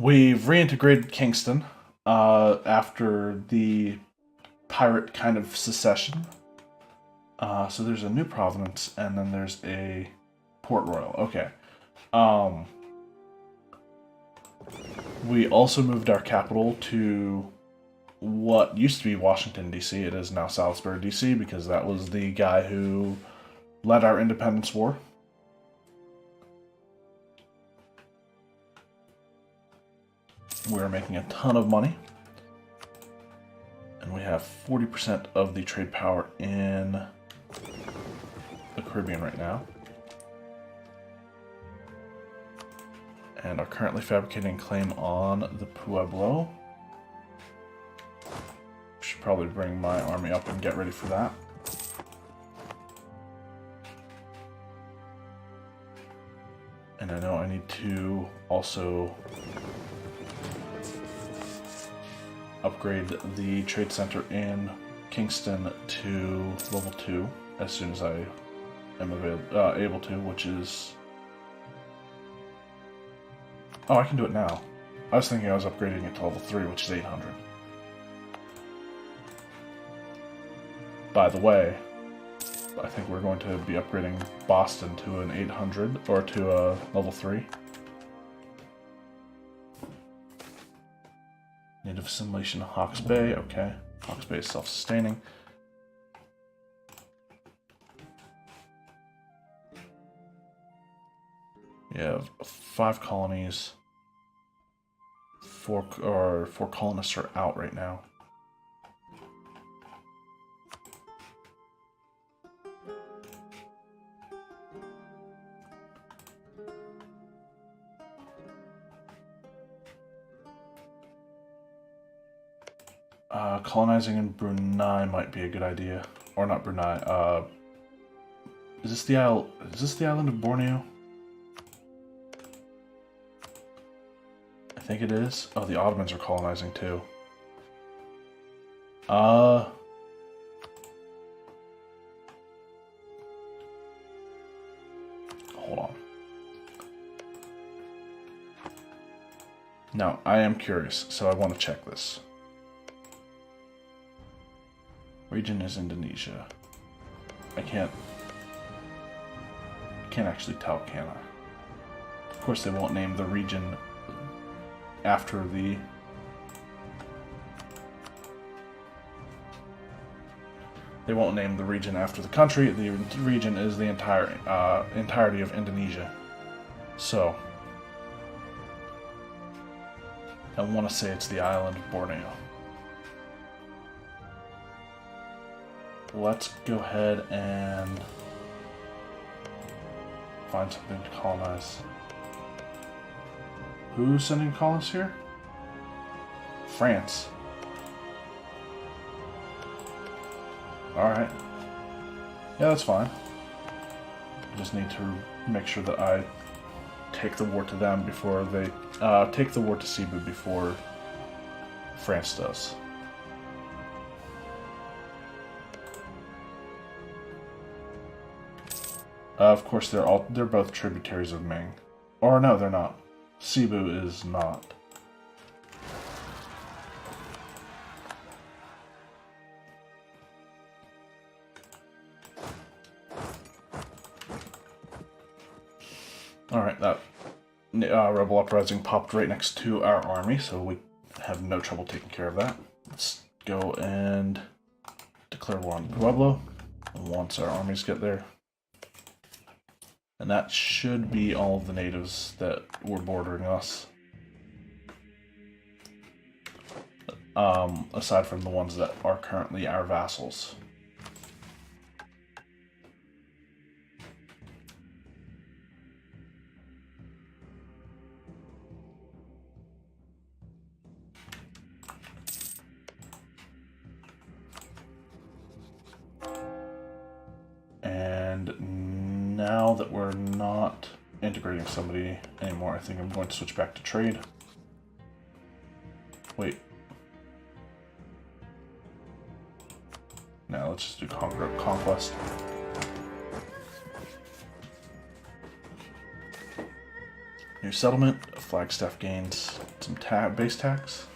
We've reintegrated Kingston after the pirate kind of secession. So there's a new province, and then there's a Port Royal. Okay. We also moved our capital to what used to be Washington, D.C. It is now Salisbury, D.C. because that was the guy who led our independence war. We're making a ton of money. And we have 40% of the trade power in the Caribbean right now. And are currently fabricating a claim on the Pueblo. Should probably bring my army up and get ready for that. And I know I need to also upgrade the trade center in Kingston to level 2 as soon as I am able to, which is... Oh, I can do it now. I was thinking I was upgrading it to level 3, which is 800. By the way, I think we're going to be upgrading Boston to an 800, or to a level 3. Native assimilation Hawke's Bay, okay. Hawke's Bay is self-sustaining. We have 5 colonies. 4 colonists are out right now. Colonizing in Brunei might be a good idea, or not Brunei. Is this the island of Borneo? I think it is. Oh, the Ottomans are colonizing too. Hold on. Now, I am curious, so I want to check this. Region is Indonesia. I can't actually tell, can I? Of course, they won't name the region after the... They won't name the region after the country. The region is the entirety of Indonesia. So, I want to say it's the island of Borneo. Let's go ahead and find something to colonize. Who's sending colonists here? France. Alright. Yeah, that's fine. I just need to make sure that I take the war to them before they... take the war to Cebu before France does. Of course, they're both tributaries of Ming. Or no, they're not. Cebu is not. Alright, that rebel uprising popped right next to our army, so we have no trouble taking care of that. Let's go and declare war on Pueblo once our armies get there. And that should be all of the natives that were bordering us. Aside from the ones that are currently our vassals. And now that we're not integrating somebody anymore, I think I'm going to switch back to trade. Wait. Now let's just do conquest. New settlement, Flagstaff gains some base tax.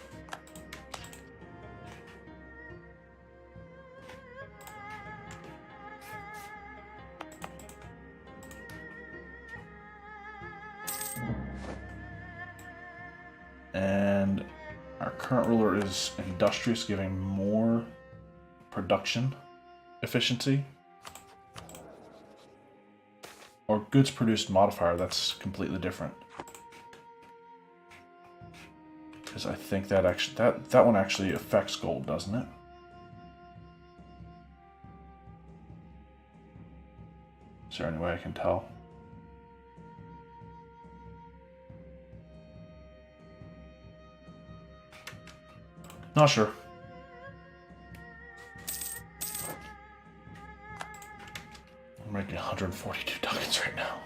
And our current ruler is industrious, giving more production efficiency. Or goods produced modifier, that's completely different. Because I think that actually that one actually affects gold, doesn't it? Is there any way I can tell? Not sure. I'm making 142 ducats right now.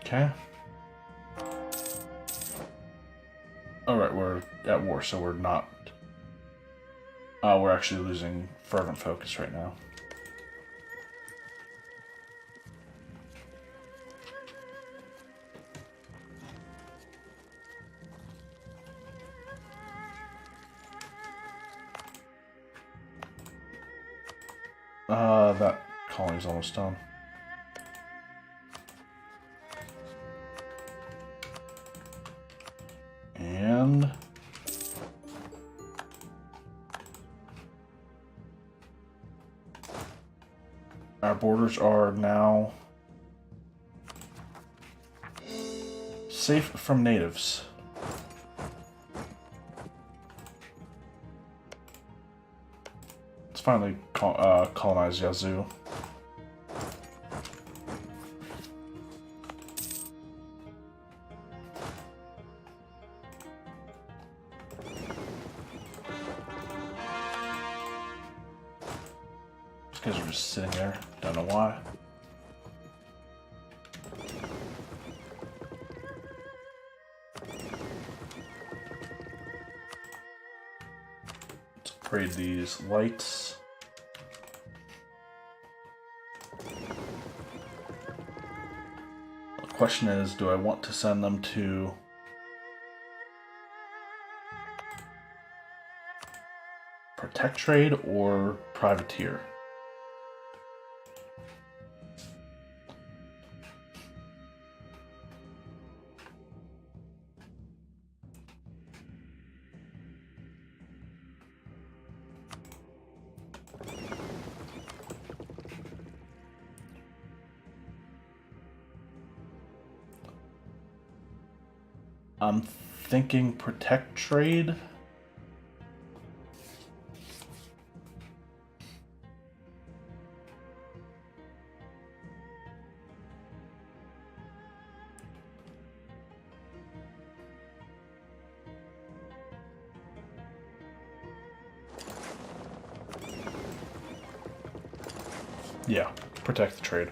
Okay. Alright, we're at war, so we're not... we're actually losing fervent focus right now. That colony's almost done. And... our borders are now safe from natives. Let's finally colonize Yazoo. These guys are just sitting there. Don't know why. Let's upgrade these lights. The question is, do I want to send them to protect trade or privateer? I'm thinking protect trade. Yeah, protect the trade.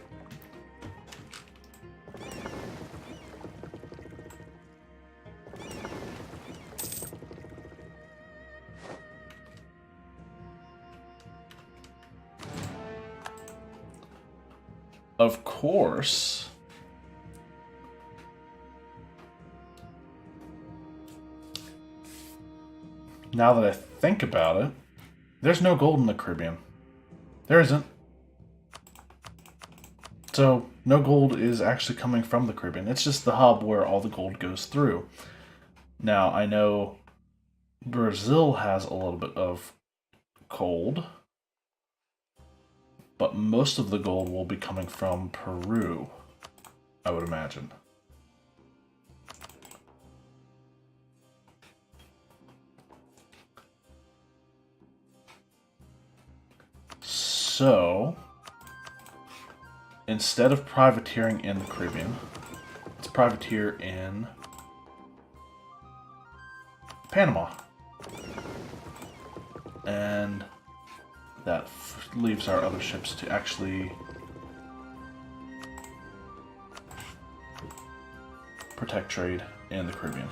Of course, now that I think about it, there's no gold in the Caribbean. There isn't. So, no gold is actually coming from the Caribbean. It's just the hub where all the gold goes through. Now, I know Brazil has a little bit of gold, but most of the gold will be coming from Peru, I would imagine. So, instead of privateering in the Caribbean, let's privateer in Panama. And that leaves our other ships to actually protect trade in the Caribbean.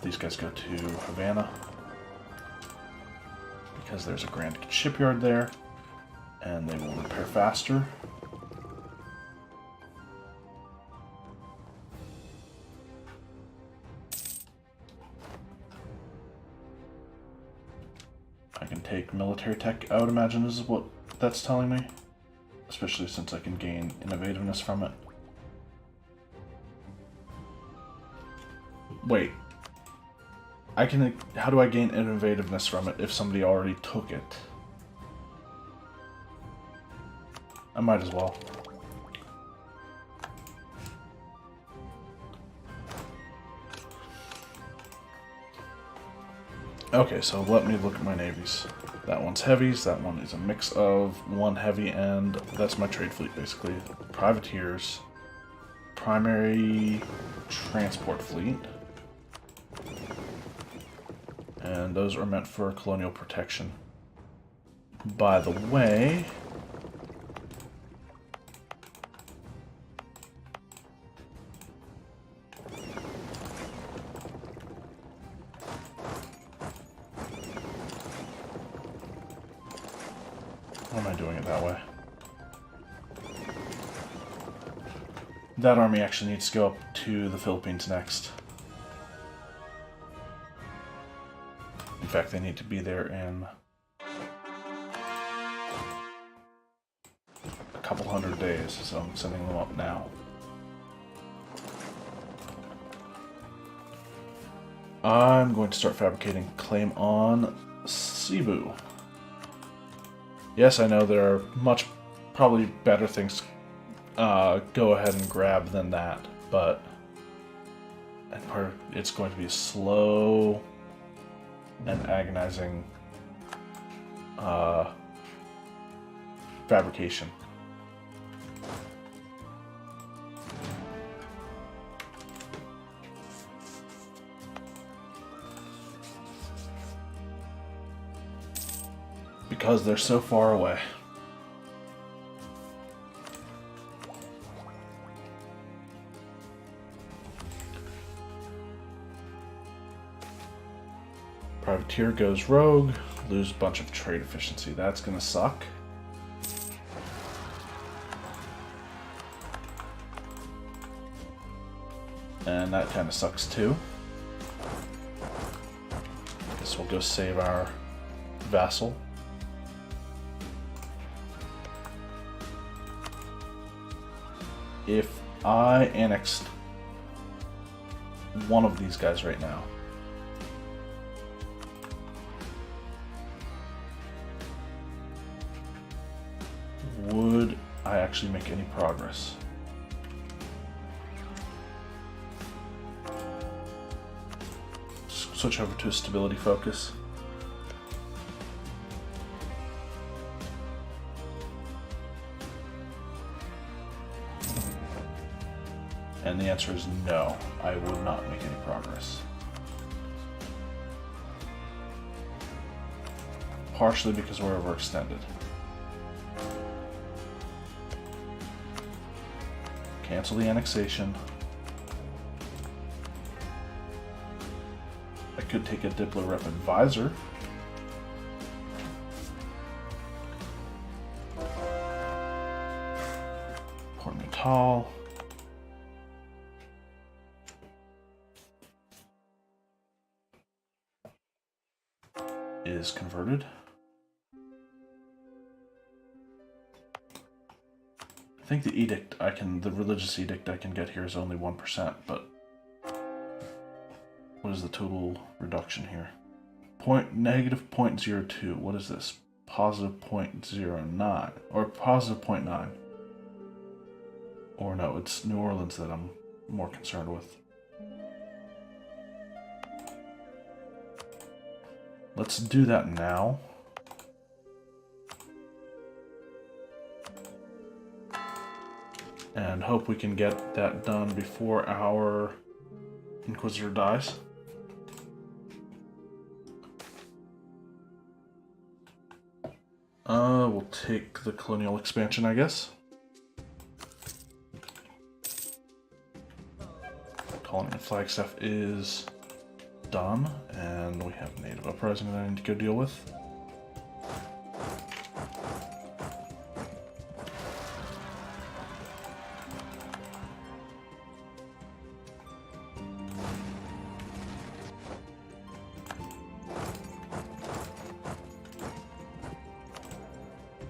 these guys go to Havana, because there's a grand shipyard there, and they will repair faster. I can take military tech, I would imagine is what that's telling me, especially since I can gain innovativeness from it. Wait. How do I gain innovativeness from it if somebody already took it? I might as well. Okay, so let me look at my navies. That one's heavies, that one is a mix of one heavy and that's my trade fleet basically. Privateers, primary transport fleet. And those are meant for colonial protection. By the way, why am I doing it that way? That army actually needs to go up to the Philippines next. In fact, they need to be there in a couple hundred days, so I'm sending them up now. I'm going to start fabricating claim on Cebu. Yes, I know there are probably better things go ahead and grab than that, but it's going to be a slow and agonizing fabrication. Because they're so far away. Privateer goes rogue, lose a bunch of trade efficiency. That's gonna suck. And that kind of sucks too. Guess we'll go save our vassal. If I annexed one of these guys right now, would I actually make any progress? Switch over to a stability focus. And the answer is no, I would not make any progress. Partially because we're overextended. Cancel the annexation. I could take a Diplo Rep Advisor. Port Natal. Is converted. I think the edict the religious edict I can get here is only 1%, but what is the total reduction here? Negative 0.02. What is this? Positive 0.09 or positive 0.9. Or no, it's New Orleans that I'm more concerned with. Let's do that now. And hope we can get that done before our Inquisitor dies. We'll take the colonial expansion, I guess. Calling in Flagstaff is done, and we have native uprising that I need to go deal with.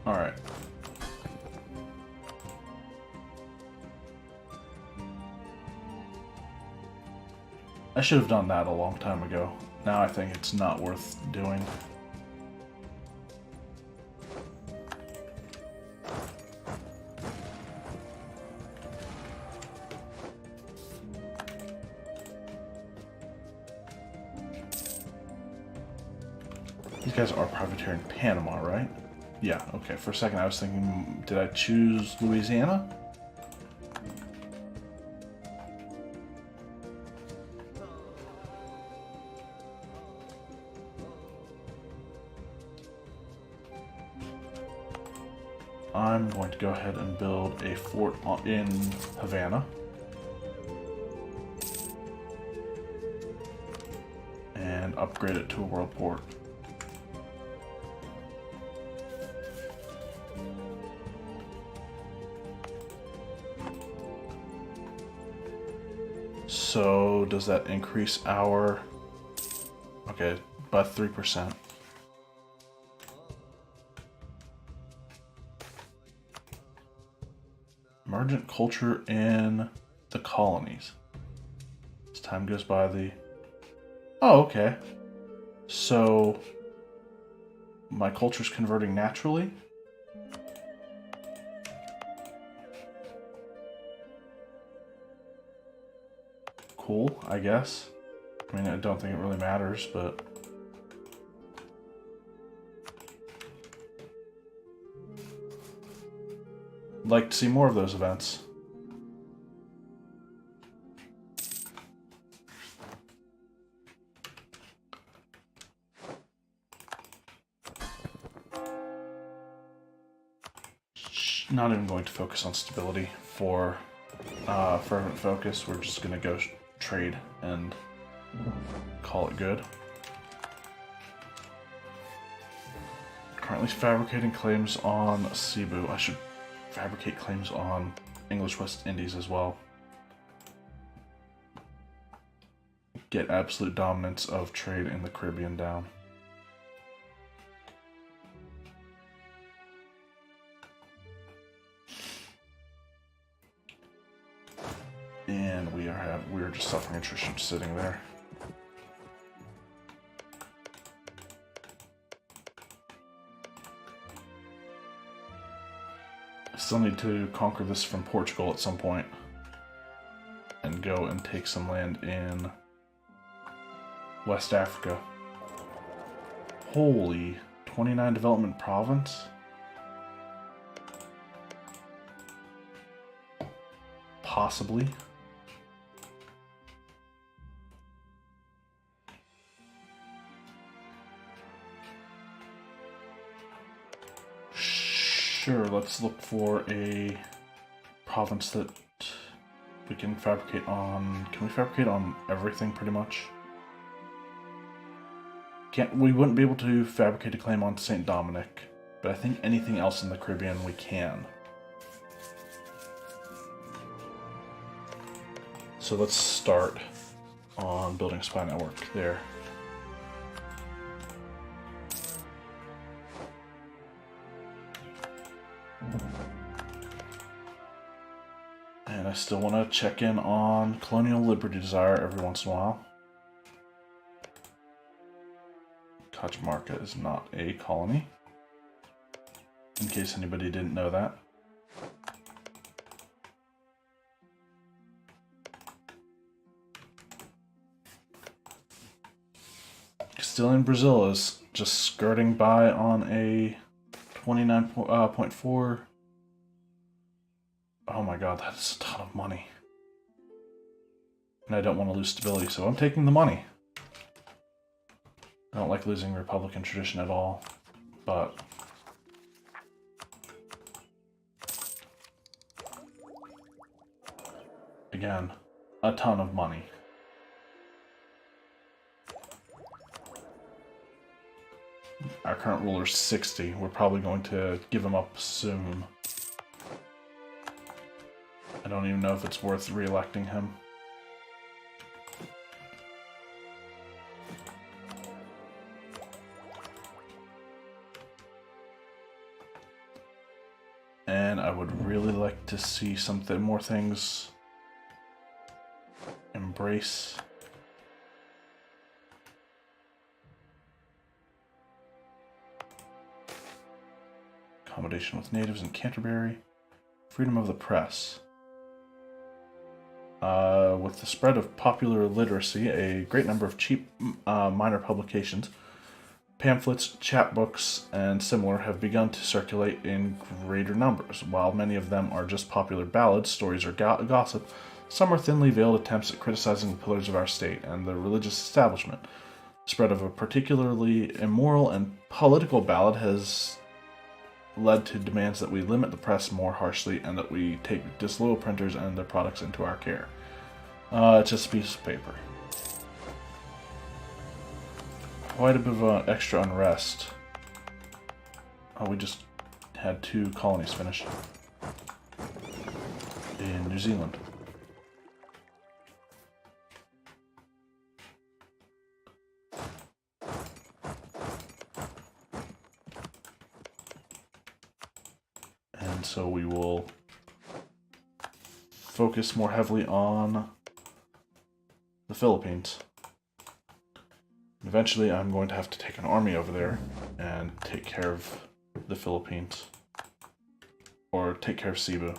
Alright. I should have done that a long time ago. Now I think it's not worth doing. These guys are privateering Panama, right? Yeah, okay. For a second I was thinking, did I choose Louisiana? I'm going to go ahead and build a fort in Havana. And upgrade it to a world port. So, does that increase our... Okay, by 3%. Emergent culture in the colonies. As time goes by, the... Oh, okay. So, my culture's converting naturally? Cool, I guess. I mean, I don't think it really matters, but... I'd like to see more of those events. Not even going to focus on stability for fervent focus. We're just going to go trade and call it good. Currently fabricating claims on Cebu. I should fabricate claims on English West Indies as well. Get absolute dominance of trade in the Caribbean down. And we are just suffering attrition sitting there. I still need to conquer this from Portugal at some point and go and take some land in West Africa. Holy, 29 development province? Possibly. Sure, let's look for a province that we can fabricate on. Can we fabricate on everything pretty much? We wouldn't be able to fabricate a claim on St. Dominic, but I think anything else in the Caribbean we can. So let's start on building a spy network there. And I still want to check in on Colonial Liberty Desire every once in a while. Cajamarca is not a colony, in case anybody didn't know that. Castilian Brazil is just skirting by on a 29.4. Oh my god, that is a ton of money. And I don't want to lose stability, so I'm taking the money. I don't like losing Republican tradition at all, but... Again, a ton of money. Our current ruler's 60. We're probably going to give him up soon. I don't even know if it's worth re-electing him. And I would really like to see something more things embrace. Accommodation with natives in Canterbury. Freedom of the press. With the spread of popular literacy, a great number of cheap minor publications, pamphlets, chapbooks, and similar have begun to circulate in greater numbers. While many of them are just popular ballads, stories, or gossip, some are thinly veiled attempts at criticizing the pillars of our state and the religious establishment. The spread of a particularly immoral and political ballad has led to demands that we limit the press more harshly and that we take disloyal printers and their products into our care. It's just a piece of paper. Quite a bit of extra unrest. Oh, we just had 2 colonies finished in New Zealand. And so we will focus more heavily on the Philippines. Eventually, I'm going to have to take an army over there and take care of the Philippines. Or take care of Cebu.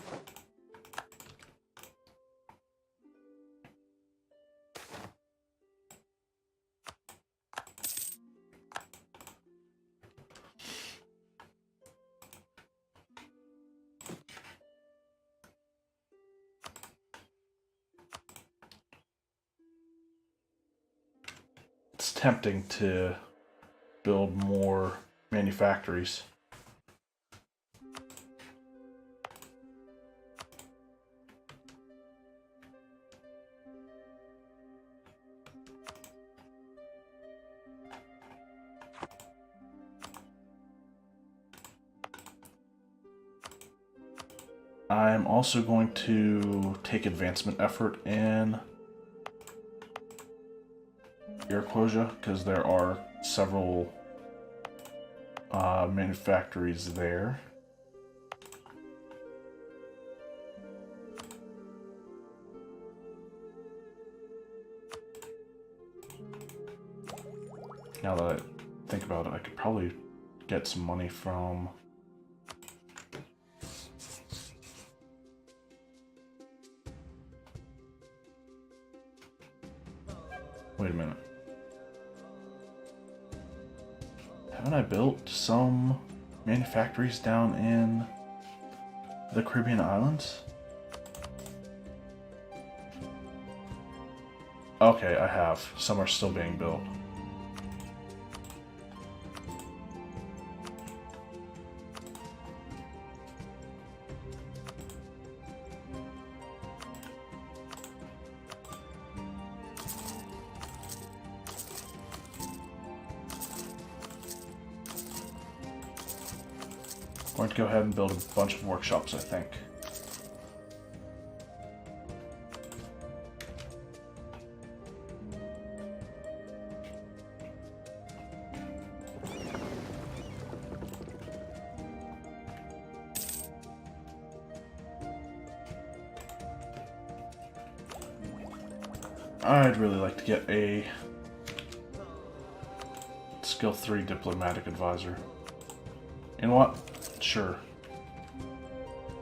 It's tempting to build more manufactories. I'm also going to take advancement effort in Iroquois, because there are several manufactories there. Now that I think about it, I could probably get some money from... Wait a minute. Haven't I built some manufactories down in the Caribbean islands? Okay, I have. Some are still being built. Going to go ahead and build a bunch of workshops, I think. I'd really like to get a skill 3 diplomatic advisor. You know what? Sure.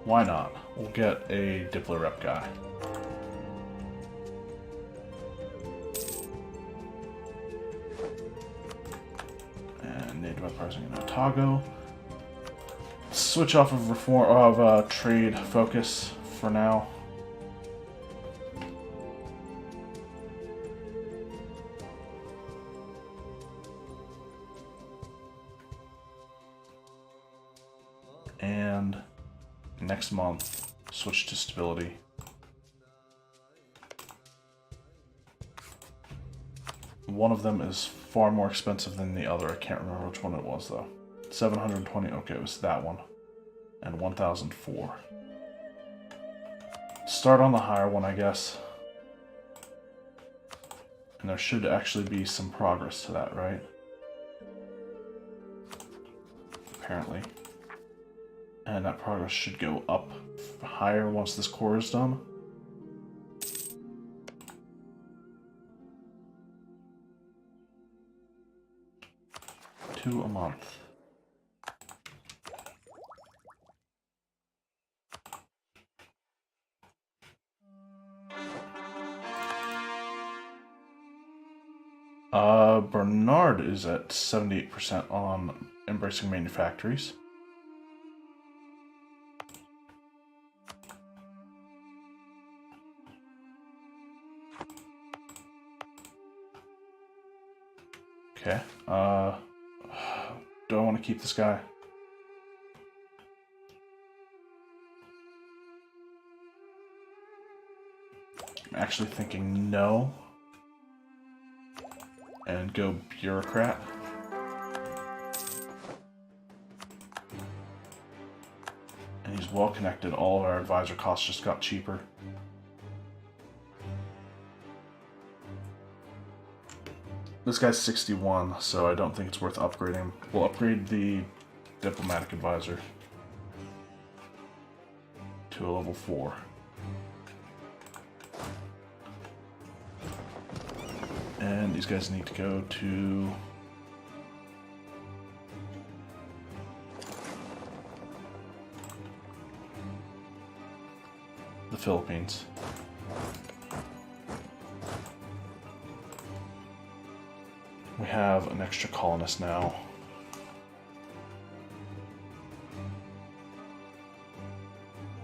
Why not? We'll get a Diplo rep guy. And native uprising in Otago. Switch off of trade focus for now. And next month, switch to stability. one of them is far more expensive than the other. I can't remember which one it was, though. 720, okay, it was that one. And 1004. Start on the higher one, I guess. And there should actually be some progress to that, right? Apparently. And that progress should go up higher once this core is done. A month. Bernard is at 78% on embracing manufactories. Okay. Do I want to keep this guy? I'm actually thinking no. And go bureaucrat. And he's well connected. All of our advisor costs just got cheaper. This guy's 61, so I don't think it's worth upgrading. We'll upgrade the diplomatic advisor to a level 4. And these guys need to go to the Philippines. We have an extra colonist now.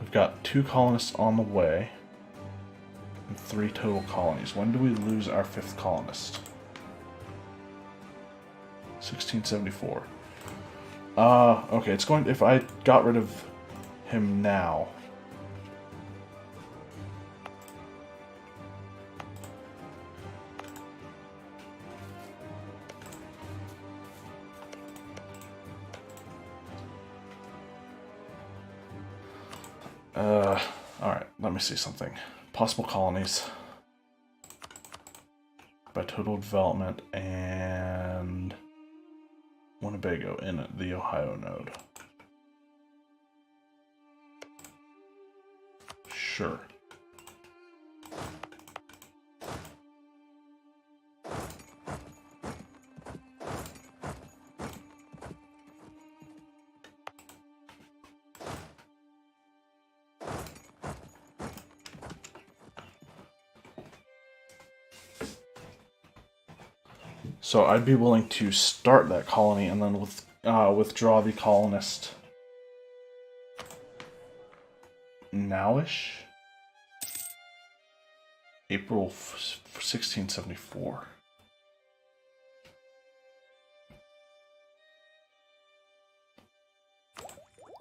We've got 2 colonists on the way. And 3 total colonies. When do we lose our 5th colonist? 1674. Okay, it's going... If I got rid of him now... Alright, let me see something. Possible colonies by total development and Winnebago in the Ohio node. Sure. So I'd be willing to start that colony and then withdraw the colonist nowish. April 1674.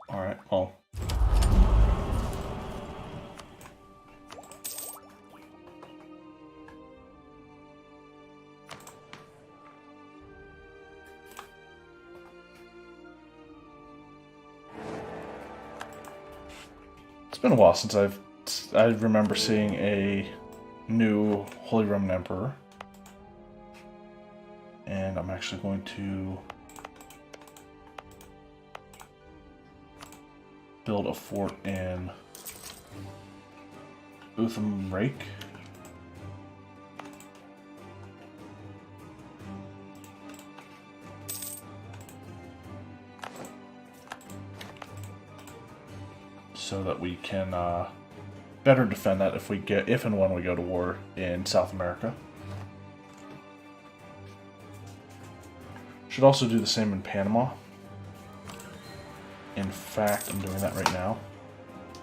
Alright, well. It's been a while since I remember seeing a new Holy Roman Emperor. And I'm actually going to build a fort in Utham Rake. So that we can better defend that if and when we go to war in South America. Should also do the same in Panama. In fact, I'm doing that right now.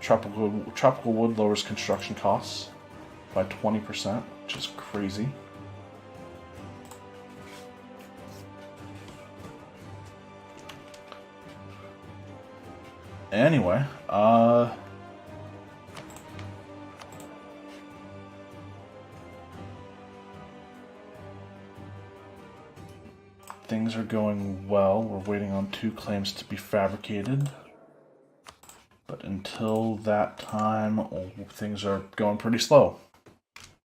Tropical wood lowers construction costs by 20%, which is crazy. Anyway, things are going well. We're waiting on 2 claims to be fabricated. But until that time, things are going pretty slow.